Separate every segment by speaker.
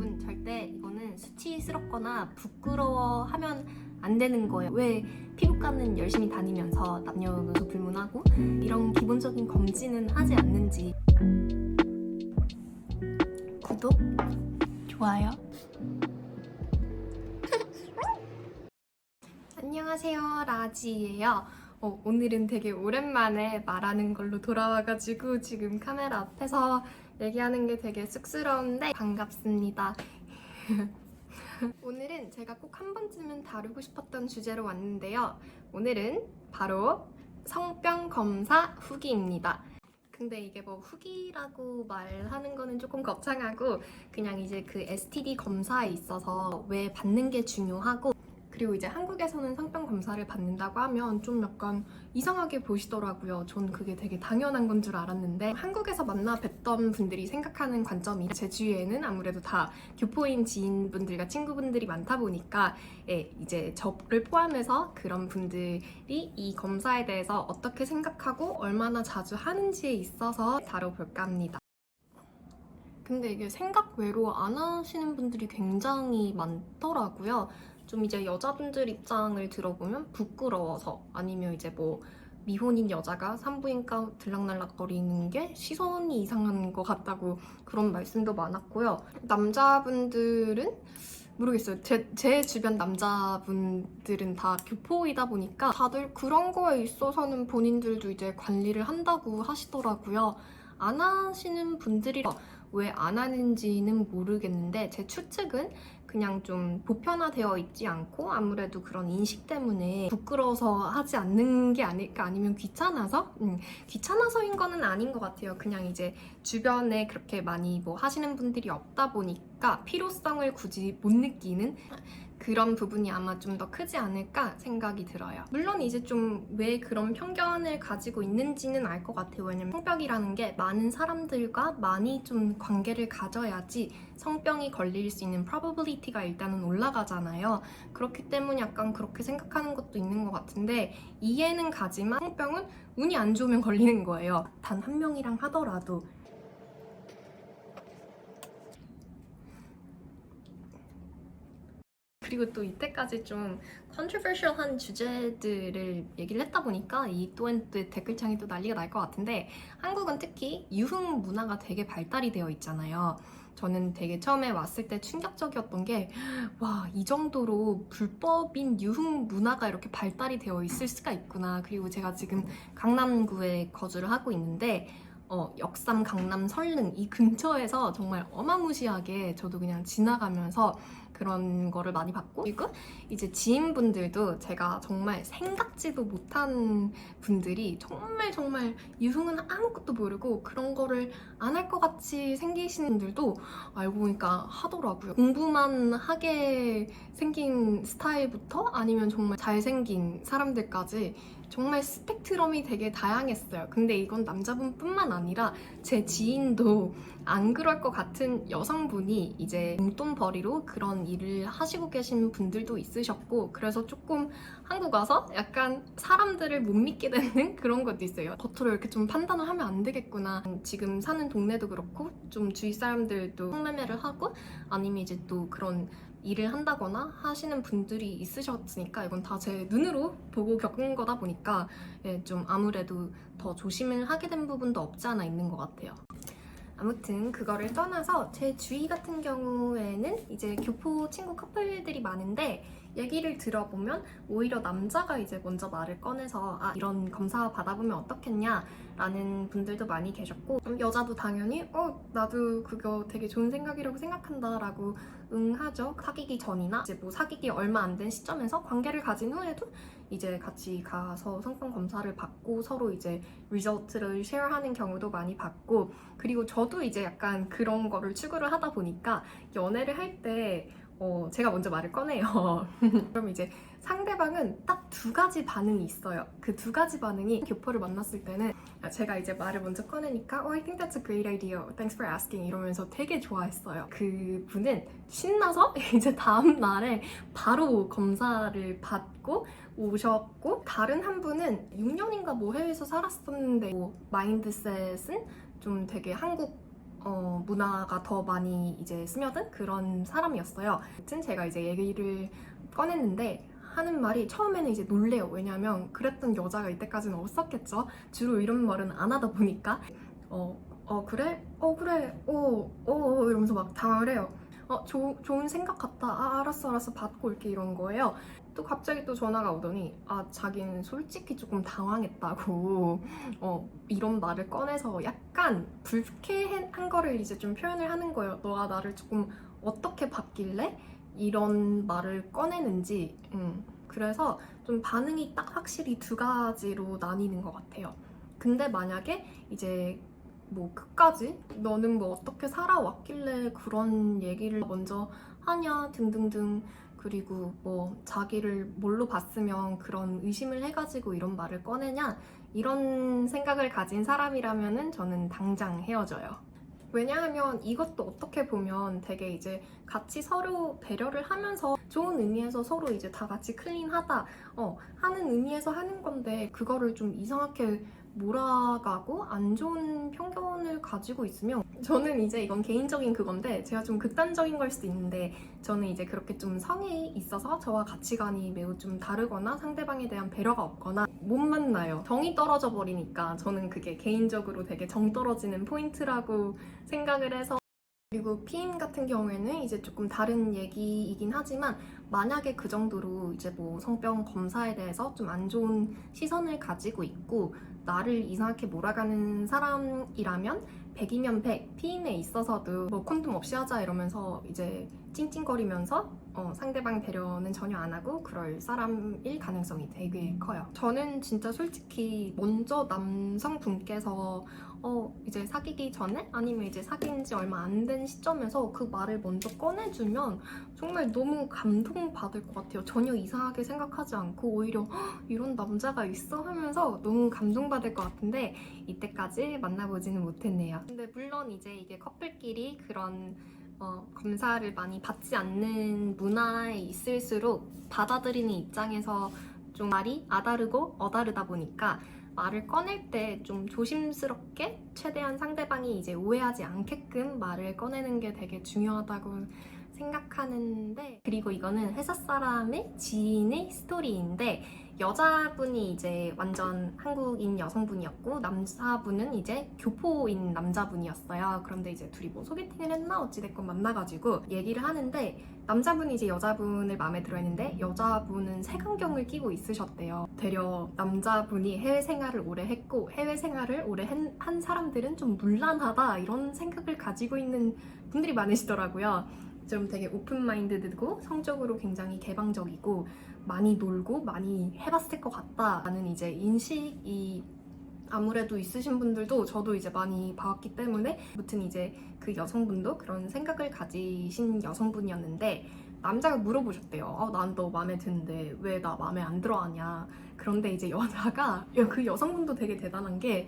Speaker 1: 여러분 절대 이거는 수치스럽거나 부끄러워하면 안 되는 거예요. 왜 피부과는 열심히 다니면서 남녀노소 불문하고 이런 기본적인 검진은 하지 않는지. 구독, 좋아요. 안녕하세요, 라지예요. 오늘은 되게 오랜만에 말하는 걸로 돌아와가지고 지금 카메라 앞에서 얘기하는 게 되게 쑥스러운데 반갑습니다. 오늘은 제가 꼭 한 번쯤은 다루고 싶었던 주제로 왔는데요. 오늘은 바로 성병 검사 후기입니다. 근데 이게 뭐 후기라고 말하는 거는 조금 거창하고 그냥 이제 그 STD 검사에 있어서 왜 받는 게 중요하고, 그리고 이제 한국에서는 성병 검사를 받는다고 하면 좀 약간 이상하게 보시더라고요. 전 그게 되게 당연한 건 줄 알았는데 한국에서 만나 뵀던 분들이 생각하는 관점이, 제 주위에는 아무래도 다 교포인 지인분들과 친구분들이 많다 보니까 이제 저를 포함해서 그런 분들이 이 검사에 대해서 어떻게 생각하고 얼마나 자주 하는지에 있어서 다뤄볼까 합니다. 근데 이게 생각 외로 안 하시는 분들이 굉장히 많더라고요. 좀 이제 여자분들 입장을 들어보면 부끄러워서, 아니면 이제 뭐 미혼인 여자가 산부인과 들락날락거리는 게 시선이 이상한 것 같다고 그런 말씀도 많았고요. 남자분들은 모르겠어요. 제 주변 남자분들은 다 교포이다 보니까 다들 그런 거에 있어서는 본인들도 이제 관리를 한다고 하시더라고요. 안 하시는 분들이 왜 안 하는지는 모르겠는데, 제 추측은 그냥 좀 보편화되어 있지 않고 아무래도 그런 인식 때문에 부끄러워서 하지 않는 게 아닐까, 아니면 귀찮아서? 귀찮아서인 거는 아닌 것 같아요. 그냥 이제 주변에 그렇게 많이 뭐 하시는 분들이 없다 보니까 필요성을 굳이 못 느끼는 그런 부분이 아마 좀 더 크지 않을까 생각이 들어요. 물론 이제 좀 왜 그런 편견을 가지고 있는지는 알 것 같아요. 왜냐면 성병이라는 게 많은 사람들과 많이 좀 관계를 가져야지 성병이 걸릴 수 있는 probability가 일단은 올라가잖아요. 그렇기 때문에 약간 그렇게 생각하는 것도 있는 것 같은데, 이해는 가지만 성병은 운이 안 좋으면 걸리는 거예요. 단 한 명이랑 하더라도. 그리고 또 이때까지 좀 controversial한 주제들을 얘기를 했다 보니까 이 또한 또 댓글창이 또 난리가 날 것 같은데, 한국은 특히 유흥 문화가 되게 발달이 되어 있잖아요. 저는 되게 처음에 왔을 때 충격적이었던 게, 와, 이 정도로 불법인 유흥 문화가 이렇게 발달이 되어 있을 수가 있구나. 그리고 제가 지금 강남구에 거주를 하고 있는데 역삼, 강남, 설릉 이 근처에서 정말 어마무시하게 저도 그냥 지나가면서 그런 거를 많이 봤고, 그리고 이제 지인분들도 제가 정말 생각지도 못한 분들이 정말 유흥은 아무것도 모르고 그런 거를 안 할 것 같이 생기신 분들도 알고 보니까 하더라고요. 공부만 하게 생긴 스타일부터 아니면 정말 잘생긴 사람들까지 정말 스펙트럼이 되게 다양했어요. 근데 이건 남자분뿐만 아니라 제 지인도 안 그럴 것 같은 여성분이 이제 용돈벌이로 그런 일을 하시고 계신 분들도 있으셨고, 그래서 조금 한국 와서 약간 사람들을 못 믿게 되는 그런 것도 있어요. 겉으로 이렇게 좀 판단을 하면 안 되겠구나. 지금 사는 동네도 그렇고 좀 주위 사람들도 성매매를 하고 아니면 이제 또 그런 일을 한다거나 하시는 분들이 있으셨으니까, 이건 다 제 눈으로 보고 겪은 거다 보니까 좀 아무래도 더 조심을 하게 된 부분도 없지 않아 있는 것 같아요. 아무튼 그거를 떠나서 제 주위 같은 경우에는 이제 교포 친구 커플들이 많은데, 얘기를 들어보면 오히려 남자가 이제 먼저 말을 꺼내서 이런 검사 받아보면 어떻겠냐 라는 분들도 많이 계셨고, 여자도 당연히 나도 그거 되게 좋은 생각이라고 생각한다 라고 응하죠. 사귀기 전이나 이제 뭐 사귀기 얼마 안 된 시점에서 관계를 가진 후에도 이제 같이 가서 성병 검사를 받고 서로 이제 리저트를 쉐어하는 경우도 많이 봤고, 그리고 저도 이제 약간 그런 거를 추구를 하다 보니까 연애를 할 때 제가 먼저 말을 꺼내요. 그럼 이제 상대방은 딱 두 가지 반응이 있어요. 그 두 가지 반응이, 교포를 만났을 때는 제가 이제 말을 먼저 꺼내니까 I think that's a great idea. Thanks for asking 이러면서 되게 좋아했어요. 그 분은 신나서 이제 다음 날에 바로 검사를 받고 오셨고, 다른 한 분은 6년인가 뭐 해외에서 살았었는데 마인드셋은 좀 되게 한국 문화가 더 많이 이제 스며든 그런 사람이었어요. 아무튼 제가 이제 얘기를 꺼냈는데 하는 말이 처음에는 이제 놀래요. 왜냐면 그랬던 여자가 이때까지는 없었겠죠. 주로 이런 말은 안 하다 보니까 그래? 그래. 이러면서 막 당황을 해요. 좋은 생각 같다. 알았어. 받고 올게. 이런 거예요. 또 갑자기 또 전화가 오더니 자기는 솔직히 조금 당황했다고 이런 말을 꺼내서 약간 불쾌한 거를 이제 좀 표현을 하는 거예요. 너가 나를 조금 어떻게 봤길래 이런 말을 꺼내는지. 그래서 좀 반응이 딱 확실히 두 가지로 나뉘는 것 같아요. 근데 만약에 이제 뭐 끝까지 너는 뭐 어떻게 살아왔길래 그런 얘기를 먼저 하냐 등등등, 그리고 뭐 자기를 뭘로 봤으면 그런 의심을 해가지고 이런 말을 꺼내냐, 이런 생각을 가진 사람이라면은 저는 당장 헤어져요. 왜냐하면 이것도 어떻게 보면 되게 이제 같이 서로 배려를 하면서 좋은 의미에서 서로 이제 다 같이 클린하다 하는 의미에서 하는 건데, 그거를 좀 이상하게 몰아가고 안 좋은 편견을 가지고 있으면, 저는 이제 이건 개인적인 그건데 제가 좀 극단적인 걸 수도 있는데, 저는 이제 그렇게 좀 성에 있어서 저와 가치관이 매우 좀 다르거나 상대방에 대한 배려가 없거나 못 만나요. 정이 떨어져 버리니까 저는 그게 개인적으로 되게 정 떨어지는 포인트라고 생각을 해서. 그리고 피임 같은 경우에는 이제 조금 다른 얘기이긴 하지만, 만약에 그 정도로 이제 뭐 성병 검사에 대해서 좀 안 좋은 시선을 가지고 있고 나를 이상하게 몰아가는 사람이라면 100이면 100, 피임에 있어서도 뭐 콘돔 없이 하자 이러면서 이제 찡찡거리면서 상대방 배려는 전혀 안 하고 그럴 사람일 가능성이 되게 커요. 저는 진짜 솔직히 먼저 남성분께서 이제 사귀기 전에 아니면 이제 사귄 지 얼마 안 된 시점에서 그 말을 먼저 꺼내주면 정말 너무 감동받을 것 같아요. 전혀 이상하게 생각하지 않고 오히려 이런 남자가 있어 하면서 너무 감동받을 것 같은데, 이때까지 만나보지는 못했네요. 근데 물론 이제 이게 커플끼리 그런 검사를 많이 받지 않는 문화에 있을수록 받아들이는 입장에서 좀 말이 아다르고 어다르다 보니까 말을 꺼낼 때 좀 조심스럽게 최대한 상대방이 이제 오해하지 않게끔 말을 꺼내는 게 되게 중요하다고 생각하는데, 그리고 이거는 회사 사람의 지인의 스토리인데, 여자분이 이제 완전 한국인 여성분이었고 남자분은 이제 교포인 남자분이었어요. 그런데 이제 둘이 뭐 소개팅을 했나 어찌됐건 만나가지고 얘기를 하는데, 남자분이 이제 여자분을 마음에 들어 했는데 여자분은 색안경을 끼고 있으셨대요. 되려 남자분이 해외 생활을 오래 했고 해외 생활을 오래 한 사람들은 좀 문란하다 이런 생각을 가지고 있는 분들이 많으시더라고요. 좀 되게 오픈마인드드고 성적으로 굉장히 개방적이고 많이 놀고 많이 해봤을 것 같다라는 이제 인식이 아무래도 있으신 분들도 저도 이제 많이 봐왔기 때문에, 아무튼 이제 그 여성분도 그런 생각을 가지신 여성분이었는데, 남자가 물어보셨대요. 난 너 마음에 드는데 왜 나 마음에 안 들어 하냐. 그런데 이제 여자가, 그 여성분도 되게 대단한 게,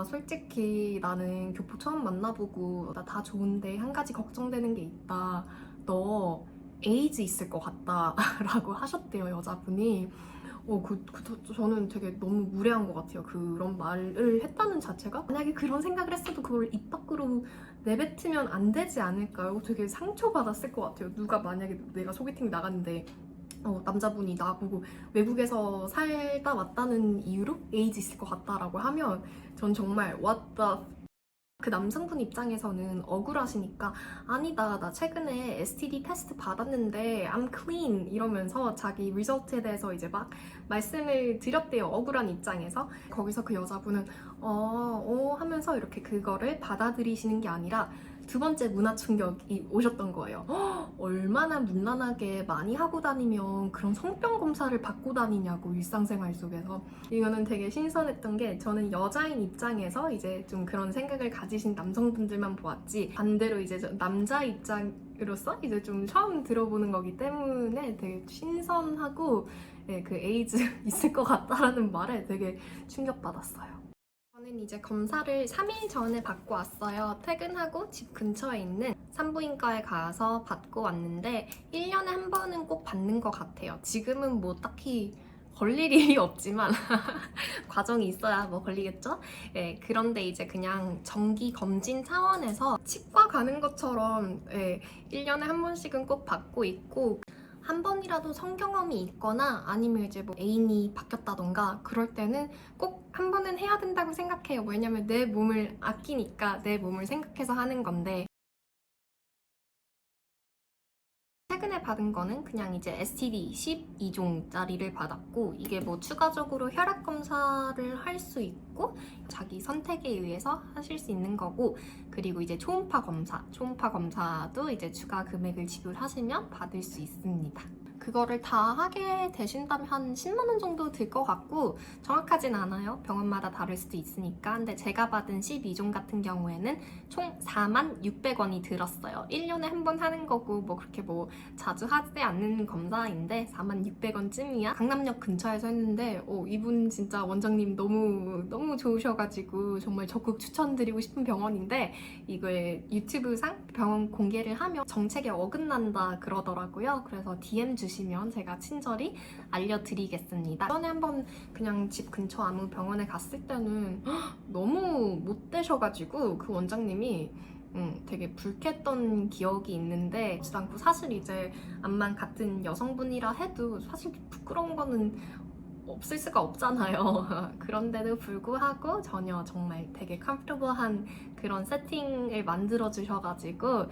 Speaker 1: 솔직히 나는 교포 처음 만나보고 나 다 좋은데 한 가지 걱정되는 게 있다. 너 에이즈 있을 것 같다 라고 하셨대요, 여자분이. 저는 되게 너무 무례한 것 같아요. 그런 말을 했다는 자체가. 만약에 그런 생각을 했어도 그걸 입 밖으로 내뱉으면 안 되지 않을까요? 되게 상처받았을 것 같아요. 누가 만약에 내가 소개팅 나갔는데 남자분이 나보고 외국에서 살다 왔다는 이유로 에이즈 있을 것 같다라고 하면 전 정말 what the. 그 남성분 입장에서는 억울하시니까, 아니다, 나 최근에 STD 테스트 받았는데 I'm clean 이러면서 자기 리저트에 대해서 이제 막 말씀을 드렸대요. 억울한 입장에서. 거기서 그 여자분은 하면서 이렇게 그거를 받아들이시는 게 아니라 두 번째 문화 충격이 오셨던 거예요. 얼마나 문란하게 많이 하고 다니면 그런 성병 검사를 받고 다니냐고, 일상생활 속에서. 이거는 되게 신선했던 게, 저는 여자인 입장에서 이제 좀 그런 생각을 가지신 남성분들만 보았지, 반대로 이제 남자 입장으로서 이제 좀 처음 들어보는 거기 때문에 되게 신선하고, 그 에이즈 있을 것 같다라는 말에 되게 충격받았어요. 저는 이제 검사를 3일 전에 받고 왔어요. 퇴근하고 집 근처에 있는 산부인과에 가서 받고 왔는데 1년에 한 번은 꼭 받는 것 같아요. 지금은 뭐 딱히 걸릴 일이 없지만 과정이 있어야 뭐 걸리겠죠? 예, 그런데 이제 그냥 정기 검진 차원에서 치과 가는 것처럼 1년에 한 번씩은 꼭 받고 있고 한 번이라도 성경험이 있거나 아니면 이제 뭐 애인이 바뀌었다던가 그럴 때는 꼭 한 번은 해야 된다고 생각해요. 왜냐면 내 몸을 아끼니까 내 몸을 생각해서 하는 건데 최근에 받은 거는 그냥 이제 STD 12종짜리를 받았고 이게 뭐 추가적으로 혈액 검사를 할 수 있고 자기 선택에 의해서 하실 수 있는 거고 그리고 이제 초음파 검사도 이제 추가 금액을 지불하시면 받을 수 있습니다. 그거를 다 하게 되신다면 한 10만 원 정도 들 것 같고 정확하진 않아요. 병원마다 다를 수도 있으니까. 근데 제가 받은 12종 같은 경우에는 총 46,600원이 들었어요. 1년에 한 번 하는 거고 뭐 그렇게 뭐 자주 하지 않는 검사인데 46,600원쯤이야? 강남역 근처에서 했는데 이분 진짜 원장님 너무 좋으셔가지고 정말 적극 추천드리고 싶은 병원인데 이거에 유튜브상 병원 공개를 하면 정책에 어긋난다 그러더라고요. 그래서 DM 주시면 제가 친절히 알려드리겠습니다. 전에 한번 그냥 집 근처 아무 병원에 갔을 때는 너무 못 되셔가지고 그 원장님이 되게 불쾌했던 기억이 있는데 그렇지 않고 사실 이제 암만 같은 여성분이라 해도 사실 부끄러운 거는 없을 수가 없잖아요. 그런데도 불구하고 전혀 정말 되게 컴포터블한 그런 세팅을 만들어 주셔가지고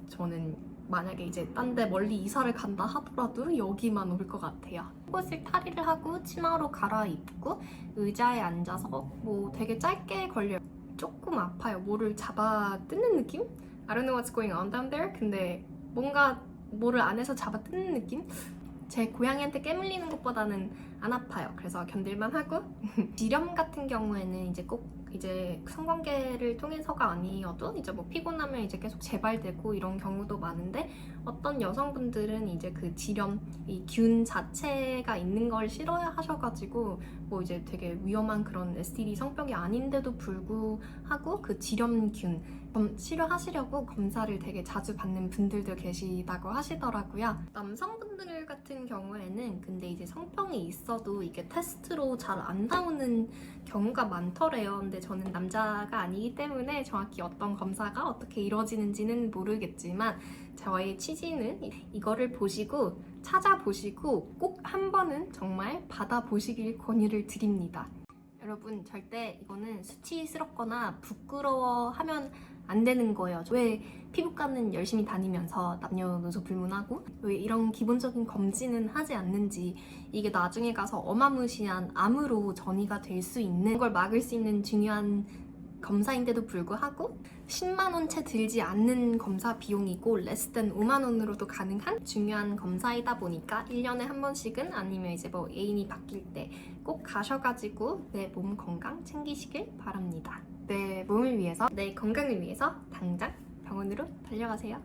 Speaker 1: 저는 만약에 이제 딴 데 멀리 이사를 간다 하더라도 여기만 올 것 같아요. 속옷을 탈의를 하고 치마로 갈아입고 의자에 앉아서 뭐 되게 짧게 걸려요. 조금 아파요. 뭐를 잡아 뜯는 느낌? I don't know what's going on down there. 근데 뭔가 뭐를 안에서 잡아 뜯는 느낌? 제 고양이한테 깨물리는 것보다는 안 아파요. 그래서 견딜만 하고 지렴 같은 경우에는 이제 꼭 이제 성관계를 통해서가 아니어도 이제 뭐 피곤하면 이제 계속 재발되고 이런 경우도 많은데 어떤 여성분들은 이제 그 지렴 이 균 자체가 있는 걸 싫어하셔가지고 뭐 이제 되게 위험한 그런 STD 성병이 아닌데도 불구하고 그 지렴균 치료하시려고 검사를 되게 자주 받는 분들도 계시다고 하시더라고요. 남성분들 같은 경우에는 근데 이제 성병이 있어도 이게 테스트로 잘 안 나오는 경우가 많더래요. 근데 저는 남자가 아니기 때문에 정확히 어떤 검사가 어떻게 이루어지는지는 모르겠지만 저의 취지는 이거를 보시고 찾아보시고 꼭 한 번은 정말 받아보시길 권유를 드립니다. 여러분 절대 이거는 수치스럽거나 부끄러워하면 안 되는 거예요. 왜 피부과는 열심히 다니면서 남녀노소 불문하고 왜 이런 기본적인 검진은 하지 않는지 이게 나중에 가서 어마무시한 암으로 전이가 될 수 있는 걸 막을 수 있는 중요한 검사인데도 불구하고 10만 원 채 들지 않는 검사 비용이고 less than 5만 원으로도 가능한 중요한 검사이다 보니까 1년에 한 번씩은 아니면 이제 뭐 애인이 바뀔 때 꼭 가셔가지고 내 몸 건강 챙기시길 바랍니다. 내 몸을 위해서, 내 건강을 위해서 당장 병원으로 달려가세요.